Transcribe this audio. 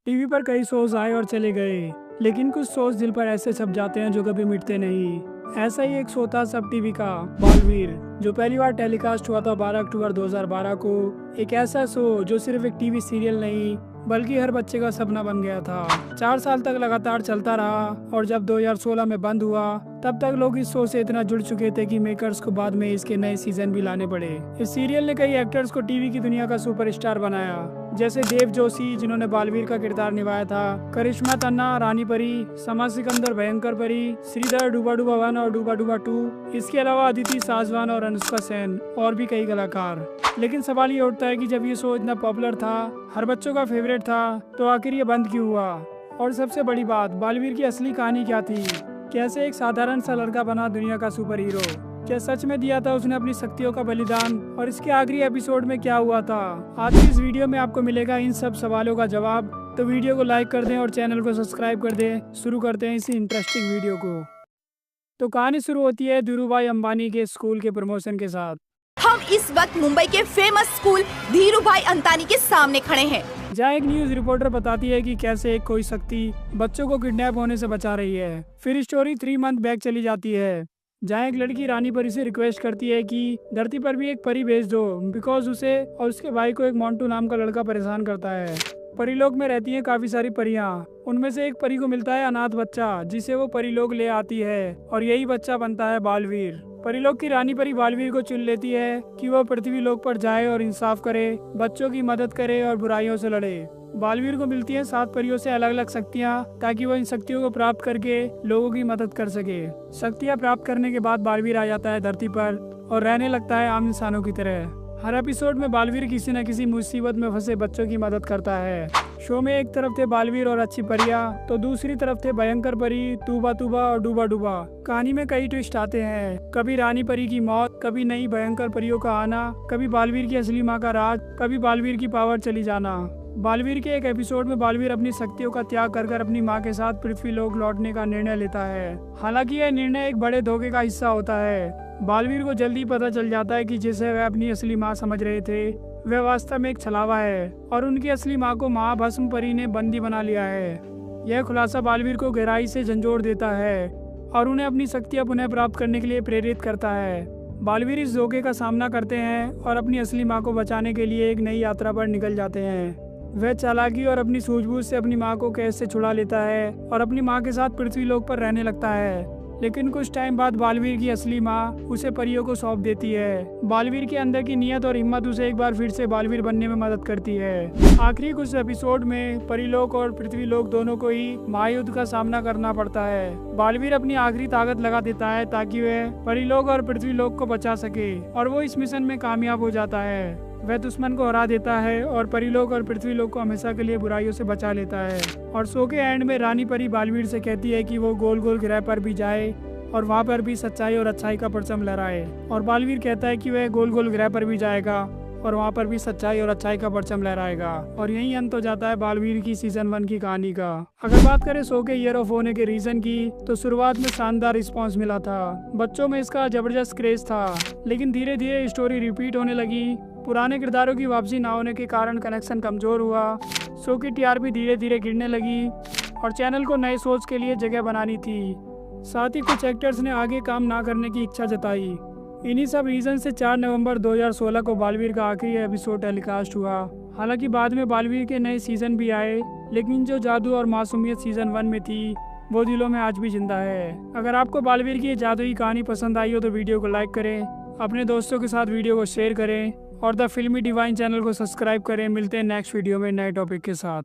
TV पर कई shows आए और चले गए, लेकिन कुछ शोज दिल पर ऐसे छप जाते हैं जो कभी मिटते नहीं। ऐसा ही एक शो था सब टीवी का बालवीर, जो पहली बार टेलीकास्ट हुआ था 12 अक्टूबर 2012 को। एक ऐसा शो जो सिर्फ एक टीवी सीरियल नहीं बल्कि हर बच्चे का सपना बन गया था। 4 साल तक लगातार चलता रहा और जब 2016 में बंद हुआ तब तक लोग इस शो से इतना जुड़ चुके थे कि मेकर्स को बाद में इसके नए सीजन भी लाने पड़े। इस सीरियल ने कई एक्टर्स को टीवी की दुनिया का सुपरस्टार बनाया, जैसे देव जोशी जिन्होंने बालवीर का किरदार निभाया था, करिश्मा तन्ना रानी परी, समा सिकंदर भयंकर परी, श्रीधर डूबा डूबा 1 और डूबा डूबा 2, इसके अलावा अदिति साजवान और अनुष्का सेन और भी कई कलाकार। लेकिन सवाल ये उठता है कि जब ये शो इतना पॉपुलर था, हर बच्चों का फेवरेट था, तो आखिर ये बंद क्यों हुआ? और सबसे बड़ी बात, बालवीर की असली कहानी क्या थी? कैसे एक साधारण सा लड़का बना दुनिया का सुपर हीरो? क्या सच में दिया था उसने अपनी शक्तियों का बलिदान? और इसके आखिरी एपिसोड में क्या हुआ था? आज की इस वीडियो में आपको मिलेगा इन सब सवालों का जवाब। तो वीडियो को लाइक कर दें और चैनल को सब्सक्राइब कर दें। शुरू करते हैं इसी इंटरेस्टिंग वीडियो को। तो कहानी शुरू होती है धीरूभाई अंबानी के स्कूल के प्रमोशन के साथ। हम इस वक्त मुंबई के फेमस स्कूल धीरूभाई अंतानी के सामने खड़े हैं, जहाँ एक न्यूज रिपोर्टर बताती है कि कैसे एक कोई शक्ति बच्चों को किडनैप होने से बचा रही है। फिर स्टोरी 3 मंथ बैक चली जाती है, जहाँ एक लड़की रानी परी से रिक्वेस्ट करती है कि धरती पर भी एक परी भेज दो, बिकॉज उसे और उसके भाई को एक मोंटू नाम का लड़का परेशान करता है। परीलोक में रहती हैं काफी सारी परियां, उनमें से एक परी को मिलता है अनाथ बच्चा, जिसे वो परीलोक ले आती है और यही बच्चा बनता है बालवीर। परीलोक की रानी परी बालवीर को चुन लेती है कि वह पृथ्वी लोक पर जाए और इंसाफ करे, बच्चों की मदद करे और बुराइयों से लड़े। बालवीर को मिलती है 7 परियों से अलग अलग शक्तियाँ, ताकि वह इन शक्तियों को प्राप्त करके लोगों की मदद कर सके। शक्तियाँ प्राप्त करने के बाद बालवीर आ जाता है धरती पर और रहने लगता है आम इंसानों की तरह। हर एपिसोड में बालवीर किसी न किसी मुसीबत में फंसे बच्चों की मदद करता है। शो में एक तरफ थे बालवीर और अच्छी परियां, तो दूसरी तरफ थे भयंकर परी, तूबा तूबा और डूबा डूबा। कहानी में कई ट्विस्ट आते हैं, कभी रानी परी की मौत, कभी नई भयंकर परियों का आना, कभी बालवीर की असली माँ का राज, कभी बालवीर की पावर चली जाना। बालवीर के एक एपिसोड में बालवीर अपनी शक्तियों का त्याग कर अपनी माँ के साथ पृथ्वी लोक लौटने का निर्णय लेता है। हालांकि यह निर्णय एक बड़े धोखे का हिस्सा होता है। बालवीर को जल्दी पता चल जाता है कि जिसे वह अपनी असली माँ समझ रहे थे, वह वास्तव में एक छलावा है और उनकी असली माँ को महाभस्म परी ने बंदी बना लिया है। यह खुलासा बालवीर को गहराई से झंझोड़ देता है और उन्हें अपनी शक्तियाँ पुनः प्राप्त करने के लिए प्रेरित करता है। बालवीर इस धोखे का सामना करते हैं और अपनी असली माँ को बचाने के लिए एक नई यात्रा पर निकल जाते हैं। वह चालाकी और अपनी सूझबूझ से अपनी माँ को कैद से छुड़ा लेता है और अपनी माँ के साथ पृथ्वी लोक पर रहने लगता है। लेकिन कुछ टाइम बाद बालवीर की असली माँ उसे परियों को सौंप देती है। बालवीर के अंदर की नियत और हिम्मत उसे एक बार फिर से बालवीर बनने में मदद करती है। आखिरी कुछ एपिसोड में परीलोक और पृथ्वी लोक दोनों को ही महायुद्ध का सामना करना पड़ता है। बालवीर अपनी आखिरी ताकत लगा देता है ताकि वह परीलोक और पृथ्वी लोक को बचा सके और वो इस मिशन में कामयाब हो जाता है। वह दुश्मन को हरा देता है और परीलोक और पृथ्वी लोक को हमेशा के लिए बुराइयों से बचा लेता है। और शो के एंड में रानी परी बालवीर से कहती है कि वो गोल गोल ग्रह पर भी जाए और वहाँ पर भी सच्चाई और अच्छाई का परचम लहराए। और बालवीर कहता है कि वह गोल गोल ग्रह पर भी जाएगा और वहाँ पर भी सच्चाई और अच्छाई का परचम लहराएगा। और यही अंत हो जाता है बालवीर की सीजन 1 की कहानी का। अगर बात करें शो के ईयर ऑफ होने के रीजन की, तो शुरुआत में शानदार रिस्पांस मिला था, बच्चों में इसका जबरदस्त क्रेज था। लेकिन धीरे धीरे स्टोरी रिपीट होने लगी, पुराने किरदारों की वापसी न होने के कारण कनेक्शन कमजोर हुआ, शो की टीआरपी धीरे धीरे गिरने लगी और चैनल को नए सोच के लिए जगह बनानी थी। साथ ही कुछ एक्टर्स ने आगे काम ना करने की इच्छा जताई। इन्हीं सब रीजन से 4 नवंबर 2016 को बालवीर का आखिरी एपिसोड टेलीकास्ट हुआ। हालांकि बाद में बालवीर के नए सीजन भी आए, लेकिन जो जादू और मासूमियत सीजन 1 में थी वो दिलों में आज भी जिंदा है। अगर आपको बालवीर की ये जादुई कहानी पसंद आई हो तो वीडियो को लाइक करें, अपने दोस्तों के साथ वीडियो को शेयर करें और द फिल्मी डिवाइन चैनल को सब्सक्राइब करें। मिलते हैं नेक्स्ट वीडियो में नए टॉपिक के साथ।